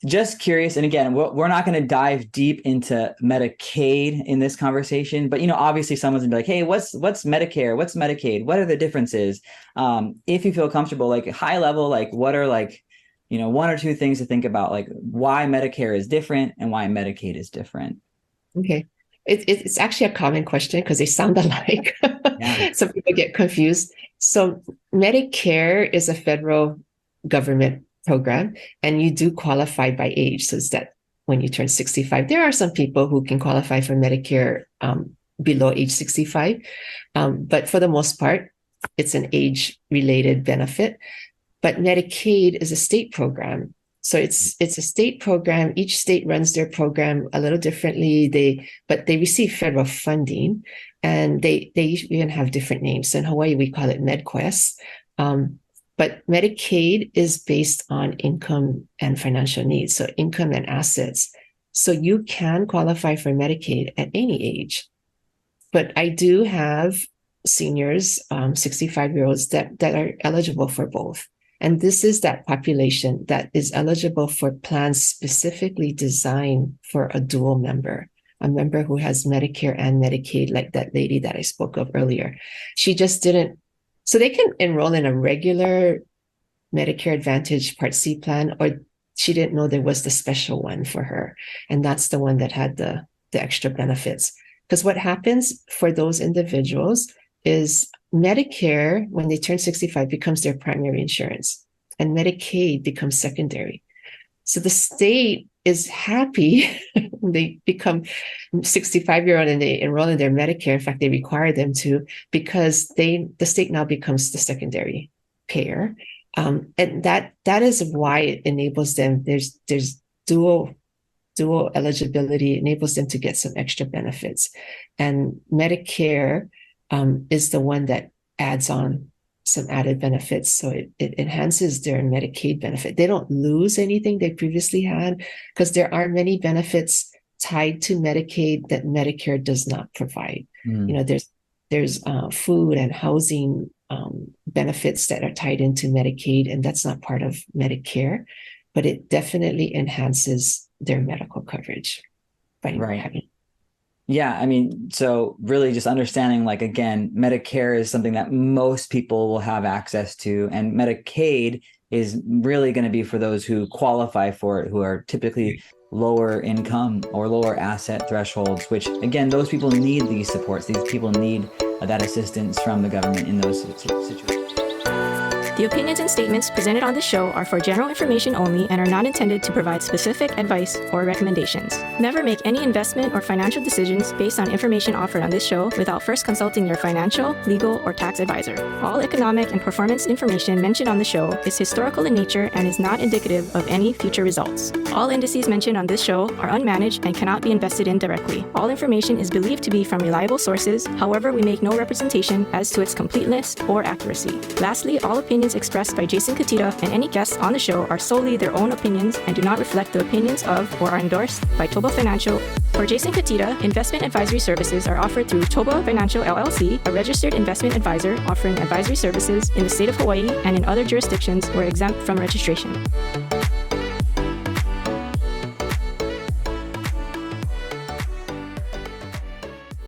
just curious, and again, we're not going to dive deep into Medicaid in this conversation, but obviously someone's gonna be like, "Hey, what's Medicare? What's Medicaid? What are the differences?" If you feel comfortable, like high level, like what are one or two things to think about, like why Medicare is different and why Medicaid is different. Okay. It's actually a common question because they sound alike. Yeah. Some people get confused. So Medicare is a federal government program, and you do qualify by age. So it's that when you turn 65, there are some people who can qualify for Medicare below age 65. But for the most part, it's an age-related benefit. But Medicaid is a state program. So it's a state program. Each state runs their program a little differently. But they receive federal funding, and they even have different names. So in Hawaii, we call it MedQuest. But Medicaid is based on income and financial needs, so income and assets. So you can qualify for Medicaid at any age. But I do have seniors, 65-year-olds that are eligible for both. And this is that population that is eligible for plans specifically designed for a dual member, a member who has Medicare and Medicaid, like that lady that I spoke of earlier. She just didn't. So they can enroll in a regular Medicare Advantage Part C plan, or she didn't know there was the special one for her. And that's the one that had the extra benefits. Because what happens for those individuals is Medicare, when they turn 65, becomes their primary insurance, and Medicaid becomes secondary. So the state is happy when they become 65-year-old and they enroll in their Medicare. In fact, they require them to, because the state now becomes the secondary payer. And that is why it enables them. There's dual eligibility, enables them to get some extra benefits. And Medicare is the one that adds on some added benefits. So it enhances their Medicaid benefit. They don't lose anything they previously had, because there are many benefits tied to Medicaid that Medicare does not provide. There's food and housing benefits that are tied into Medicaid, and that's not part of Medicare, but it definitely enhances their medical coverage by having. Yeah, I mean, so really just understanding, like, again, Medicare is something that most people will have access to, and Medicaid is really going to be for those who qualify for it, who are typically lower income or lower asset thresholds, which, again, those people need these supports. These people need that assistance from the government in those situations. The opinions and statements presented on this show are for general information only and are not intended to provide specific advice or recommendations. Never make any investment or financial decisions based on information offered on this show without first consulting your financial, legal, or tax advisor. All economic and performance information mentioned on the show is historical in nature and is not indicative of any future results. All indices mentioned on this show are unmanaged and cannot be invested in directly. All information is believed to be from reliable sources. However, we make no representation as to its completeness or accuracy. Lastly, all opinions expressed by Jason Cutitta and any guests on the show are solely their own opinions and do not reflect the opinions of or are endorsed by ToBA Financial. For Jason Cutitta, investment advisory services are offered through ToBA Financial LLC, a registered investment advisor offering advisory services in the state of Hawaii and in other jurisdictions where exempt from registration.